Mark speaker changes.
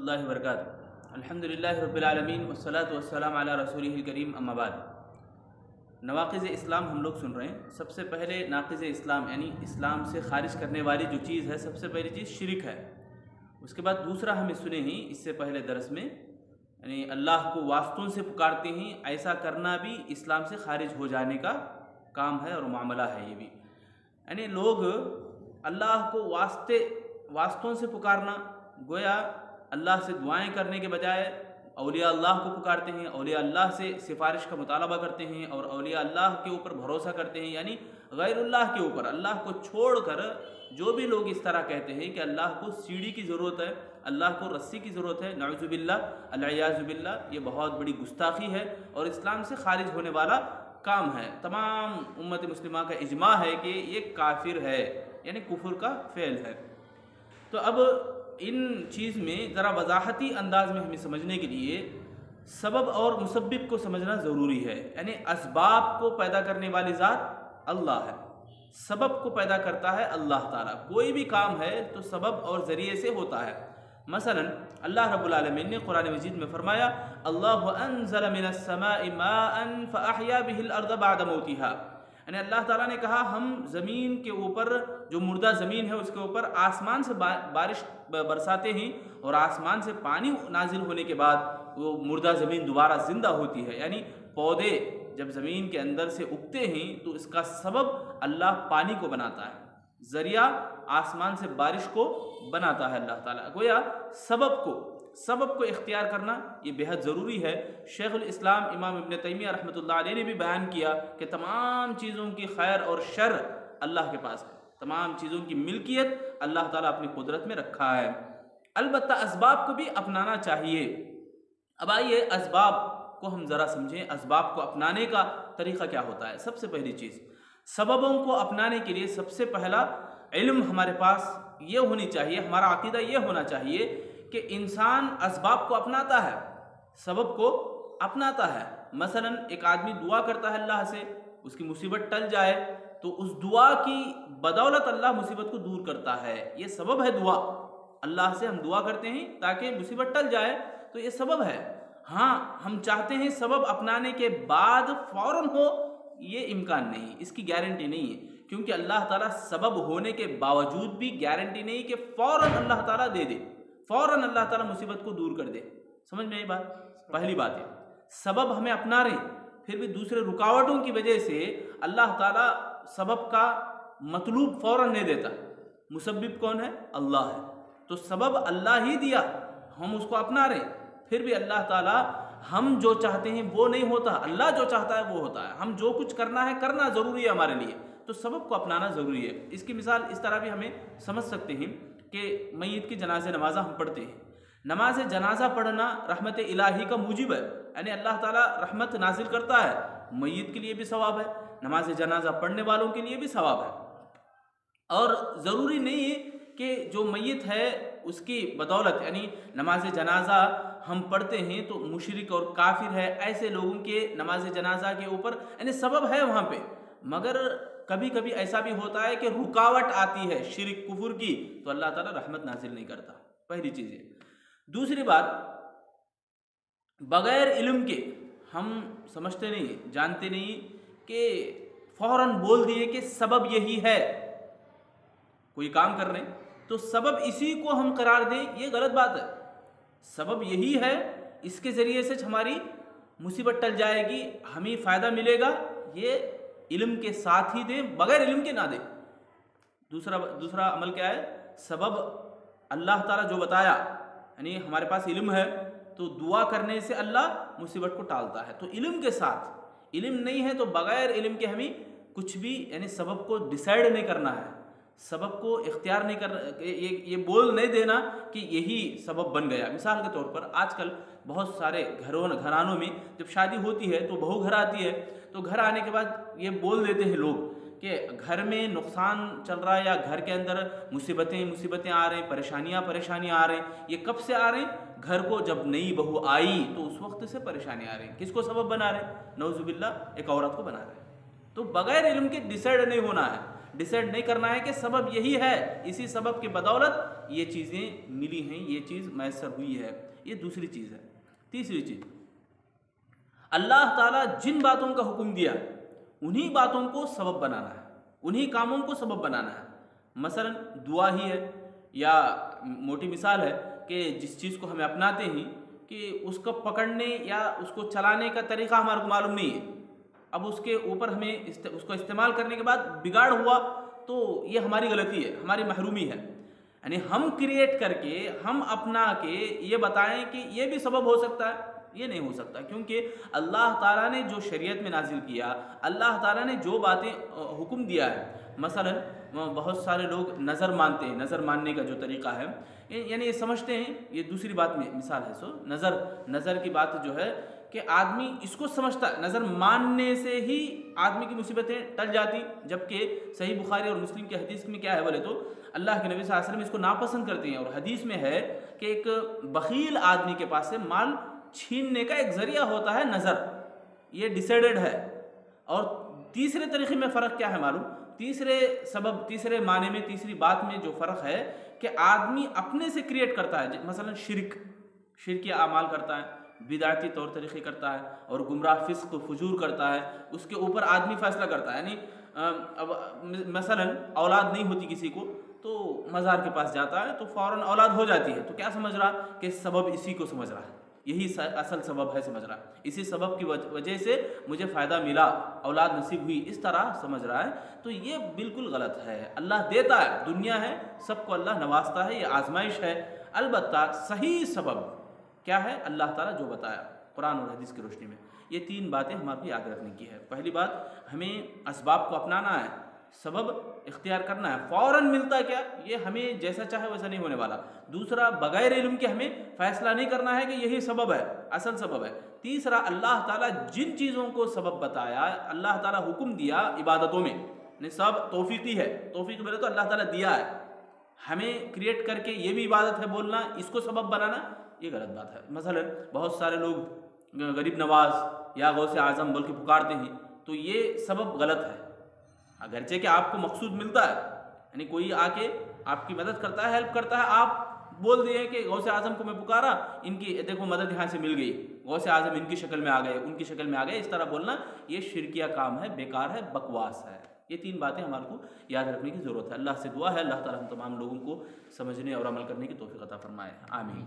Speaker 1: اللہ وبرکاتہ۔ الحمدللہ رب العالمین والصلاة والسلام علی رسولہ الکریم، اما بعد۔ نواقض اسلام ہم لوگ سن رہے ہیں۔ سب سے پہلے ناقض اسلام یعنی اسلام سے خارج کرنے والی جو چیز ہے، سب سے پہلی چیز شرک ہے۔ اس کے بعد دوسرا ہمیں سنے ہی اس سے پہلے درس میں، یعنی اللہ کو واسطوں سے پکارتے ہیں، ایسا کرنا بھی اسلام سے خارج ہو جانے کا کام ہے اور معاملہ ہے۔ یہ بھی یعنی لوگ اللہ کو واسطوں سے پکارنا، گویا اللہ سے دعائیں کرنے کے بجائے اولیاء اللہ کو پکارتے ہیں، اولیاء اللہ سے سفارش کا مطالبہ کرتے ہیں اور اولیاء اللہ کے اوپر بھروسہ کرتے ہیں، یعنی غیر اللہ کے اوپر، اللہ کو چھوڑ کر جو بھی لوگ اس طرح کہتے ہیں کہ اللہ کو سیڑھی کی ضرورت ہے، اللہ کو رسی کی ضرورت ہے، نعوذ باللہ العیاذ باللہ، یہ بہت بڑی گستاخی ہے اور اسلام سے خارج ہونے والا کام ہے۔ تمام امت مسلمہ کا اجماع ہے کہ یہ کافر ہے، یعنی کفر کا فعل ہے۔ تو اب ان چیز میں ذرا وضاحتی انداز میں ہمیں سمجھنے کے لیے سبب اور مسبب کو سمجھنا ضروری ہے۔ یعنی اسباب کو پیدا کرنے والی ذات اللہ ہے، سبب کو پیدا کرتا ہے اللہ تعالیٰ۔ کوئی بھی کام ہے تو سبب اور ذریعے سے ہوتا ہے۔ مثلا اللہ رب العالمین نے قرآن مجید میں فرمایا، اللہ انزل من السماء ماء فاحیا به الارض بعد موتها، یعنی اللہ تعالیٰ نے کہا ہم زمین کے اوپر، جو مردہ زمین ہے اس کے اوپر آسمان سے بارش برساتے ہیں اور آسمان سے پانی نازل ہونے کے بعد وہ مردہ زمین دوبارہ زندہ ہوتی ہے۔ یعنی پودے جب زمین کے اندر سے اگتے ہیں تو اس کا سبب اللہ پانی کو بناتا ہے، ذریعہ آسمان سے بارش کو بناتا ہے اللہ تعالیٰ۔ گویا سبب کو اختیار کرنا یہ بہت ضروری ہے۔ شیخ الاسلام امام ابن تیمیہ رحمۃ اللہ علیہ نے بھی بیان کیا کہ تمام چیزوں کی خیر اور شر اللہ کے پاس ہے، تمام چیزوں کی ملکیت اللہ تعالیٰ اپنی قدرت میں رکھا ہے، البتہ اسباب کو بھی اپنانا چاہیے۔ اب آئیے اسباب کو ہم ذرا سمجھیں، اسباب کو اپنانے کا طریقہ کیا ہوتا ہے۔ سب سے پہلی چیز، سببوں کو اپنانے کے لیے سب سے پہلا علم ہمارے پاس یہ ہونی چاہیے، ہمارا عقیدہ یہ ہونا چاہیے کہ انسان اسباب کو اپناتا ہے، سبب کو اپناتا ہے۔ مثلا ایک آدمی دعا کرتا ہے اللہ سے، اس کی مصیبت ٹل جائے تو اس دعا کی بدولت اللہ مصیبت کو دور کرتا ہے، یہ سبب ہے دعا۔ اللہ سے ہم دعا کرتے ہیں تاکہ مصیبت ٹل جائے، تو یہ سبب ہے۔ ہاں ہم چاہتے ہیں سبب اپنانے کے بعد فوراً ہو، یہ امکان نہیں، اس کی گارنٹی نہیں ہے، کیونکہ اللہ تعالیٰ سبب ہونے کے باوجود بھی گارنٹی نہیں کہ فوراً اللہ تعالیٰ دے دے، فوراً اللہ تعالیٰ مصیبت کو دور کر دے۔ سمجھ میں یہ بات؟ پہلی بات ہے سبب ہمیں اپنا رہے، پھر بھی دوسرے رکاوٹوں کی وجہ سے اللہ تعالیٰ سبب کا مطلوب فوراً نہیں دیتا۔ مسبب کون ہے؟ اللہ ہے، تو سبب اللہ ہی دیا، ہم اس کو اپنا رہے، پھر بھی اللہ تعالیٰ ہم جو چاہتے ہیں وہ نہیں ہوتا، اللہ جو چاہتا ہے وہ ہوتا ہے۔ ہم جو کچھ کرنا ہے کرنا ضروری ہے ہمارے لیے، تو سبب کو اپنانا ضروری ہے۔ اس کی مثال اس طرح بھی ہمیں سمجھ سکتے ہیں کہ میت کی جنازہ نمازہ ہم پڑھتے ہیں، نماز جنازہ پڑھنا رحمت الہی کا موجب ہے، یعنی اللہ تعالیٰ رحمت نازل کرتا ہے، میت کے لیے بھی ثواب ہے، نماز جنازہ پڑھنے والوں کے لیے بھی ثواب ہے۔ اور ضروری نہیں ہے کہ جو میت ہے اس کی بدولت، یعنی نماز جنازہ ہم پڑھتے ہیں تو مشرک اور کافر ہے، ایسے لوگوں کے نماز جنازہ کے اوپر یعنی سبب ہے وہاں پہ، مگر کبھی کبھی ایسا بھی ہوتا ہے کہ رکاوٹ آتی ہے شرک کفر کی، تو اللہ تعالیٰ رحمت نازل نہیں کرتا۔ پہلی چیز ہے۔ دوسری بات، بغیر علم کے ہم سمجھتے نہیں، جانتے نہیں کہ فوراً بول دیے کہ سبب یہی ہے، کوئی کام کر رہے ہیں تو سبب اسی کو ہم قرار دیں، یہ غلط بات ہے۔ سبب یہی ہے، اس کے ذریعے سے ہماری مصیبت ٹل جائے گی، ہمیں فائدہ ملے گا، یہ علم کے ساتھ ہی دیں، بغیر علم کے نہ دیں۔ دوسرا عمل کیا ہے؟ سبب اللہ تعالیٰ جو بتایا، یعنی ہمارے پاس علم ہے تو دعا کرنے سے اللہ مصیبت کو ٹالتا ہے، تو علم کے ساتھ۔ علم نہیں ہے تو بغیر علم کے ہمیں کچھ بھی یعنی سبب کو ڈیسائیڈ نہیں کرنا ہے، سبب کو اختیار نہیں کرنا، یہ بول نہیں دینا کہ یہی سبب بن گیا۔ مثال کے طور پر آج کل بہت سارے گھرانوں میں جب شادی ہوتی ہے تو بہو گھر آتی ہے، تو گھر آنے کے بعد یہ بول دیتے ہیں لوگ کہ گھر میں نقصان چل رہا ہے یا گھر کے اندر مصیبتیں آ رہے ہیں، پریشانیاں آ رہے ہیں۔ یہ کب سے آ رہے ہیں؟ گھر کو جب نئی بہو آئی تو اس وقت سے پریشانی آ رہی ہیں۔ کس کو سبب بنا رہے ہیں؟ نعوذ باللہ ایک عورت کو بنا رہے ہیں۔ تو بغیر علم کے ڈیسائیڈ نہیں ہونا ہے، ڈیسائیڈ نہیں کرنا ہے کہ سبب یہی ہے، اسی سبب کی بدولت یہ چیزیں ملی ہیں، یہ چیز میسر ہوئی ہے، یہ دوسری چیز ہے۔ تیسری چیز، اللہ تعالیٰ جن باتوں کا حکم دیا انہی باتوں کو سبب بنانا ہے، انہی کاموں کو سبب بنانا ہے۔ مثلا دعا ہی ہے، یا موٹی مثال ہے کہ جس چیز کو ہمیں اپناتے ہیں کہ اس کو پکڑنے یا اس کو چلانے کا طریقہ ہمارے کو معلوم نہیں ہے، اب اس کے اوپر ہمیں اس کو استعمال کرنے کے بعد بگاڑ ہوا تو یہ ہماری غلطی ہے، ہماری محرومی ہے۔ یعنی ہم کریٹ کر کے، ہم اپنا کے یہ بتائیں کہ یہ بھی سبب ہو سکتا ہے، یہ نہیں ہو سکتا، کیونکہ اللہ تعالیٰ نے جو شریعت میں نازل کیا، اللہ تعالیٰ نے جو باتیں حکم دیا ہے، مثلا بہت سارے لوگ نظر مانتے ہیں، نظر ماننے کا جو طریقہ ہے، یعنی یہ سمجھتے ہیں، یہ دوسری بات میں مثال ہے، نظر کی بات جو ہے کہ آدمی اس کو سمجھتا ہے نظر ماننے سے ہی آدمی کی مصیبتیں ٹل جاتی، جبکہ صحیح بخاری اور مسلم کی حدیث میں کیا ہے بولے تو اللہ کے نبی صلی اللہ علیہ وسلم اس کو ناپسند کرتے ہیں، اور حدیث میں ہے کہ ایک بخیل آدمی کے پاس سے مال چھیننے کا ایک ذریعہ ہوتا ہے نظر، یہ ڈیسائیڈڈ ہے۔ اور تیسرے طریقے میں فرق کیا ہے معلوم؟ تیسرے معنی میں، تیسری بات میں جو فرق ہے کہ آدمی اپنے سے کریٹ کرتا ہے، مثلا شرکی اعمال کرتا ہے، بدعتی طور طریقے کرتا ہے، اور گمراہ فسق و فجور کرتا ہے، اس کے اوپر آدمی فیصلہ کرتا ہے۔ یعنی اب مثلا اولاد نہیں ہوتی کسی کو تو مزار کے پاس جاتا ہے تو فوراً اولاد ہو جاتی ہے، تو کیا سمجھ رہا کہ سبب اسی کو سمجھ رہا ہے، یہی اصل سبب ہے سمجھ رہا ہے، اسی سبب کی وجہ سے مجھے فائدہ ملا، اولاد نصیب ہوئی، اس طرح سمجھ رہا ہے، تو یہ بالکل غلط ہے۔ اللہ دیتا ہے، دنیا ہے، سب کو اللہ نوازتا ہے، یہ آزمائش ہے، البتہ صحیح سبب کیا ہے؟ اللہ تعالیٰ جو بتایا قرآن اور حدیث کی روشنی میں۔ یہ تین باتیں ہمارے کو یاد رکھنے کی ہے۔ پہلی بات، ہمیں اسباب کو اپنانا ہے، سبب اختیار کرنا ہے، فوراً ملتا ہے کیا یہ ہمیں جیسا چاہے ویسا نہیں ہونے والا۔ دوسرا، بغیر علم کے ہمیں فیصلہ نہیں کرنا ہے کہ یہی سبب ہے، اصل سبب ہے۔ تیسرا، اللہ تعالیٰ جن چیزوں کو سبب بتایا، اللہ تعالیٰ حکم دیا عبادتوں میں، سب توفیقی ہے، توفیق بولے تو اللہ تعالیٰ دیا ہے، ہمیں کریٹ کر کے یہ بھی عبادت ہے بولنا، اس کو سبب بنانا، یہ غلط بات ہے۔ مثلا بہت سارے لوگ غریب نواز یا غوث اعظم بول کے پکارتے ہیں، تو یہ سبب غلط ہے، اگرچہ کہ آپ کو مقصود ملتا ہے، یعنی کوئی آ کے آپ کی مدد کرتا ہے، ہیلپ کرتا ہے، آپ بول دیے کہ غوث اعظم کو میں پکارا، ان کی دیکھو مدد یہاں سے مل گئی، غوث اعظم ان کی شکل میں آ گئے، ان کی شکل میں آ گئے، اس طرح بولنا یہ شرکیہ کام ہے، بیکار ہے، بکواس ہے۔ یہ تین باتیں ہمارے کو یاد رکھنے کی ضرورت ہے۔ اللہ سے دعا ہے اللہ تعالیٰ ہم تمام لوگوں کو سمجھنے اور عمل کرنے کی توفیق عطا فرمائے، آمین۔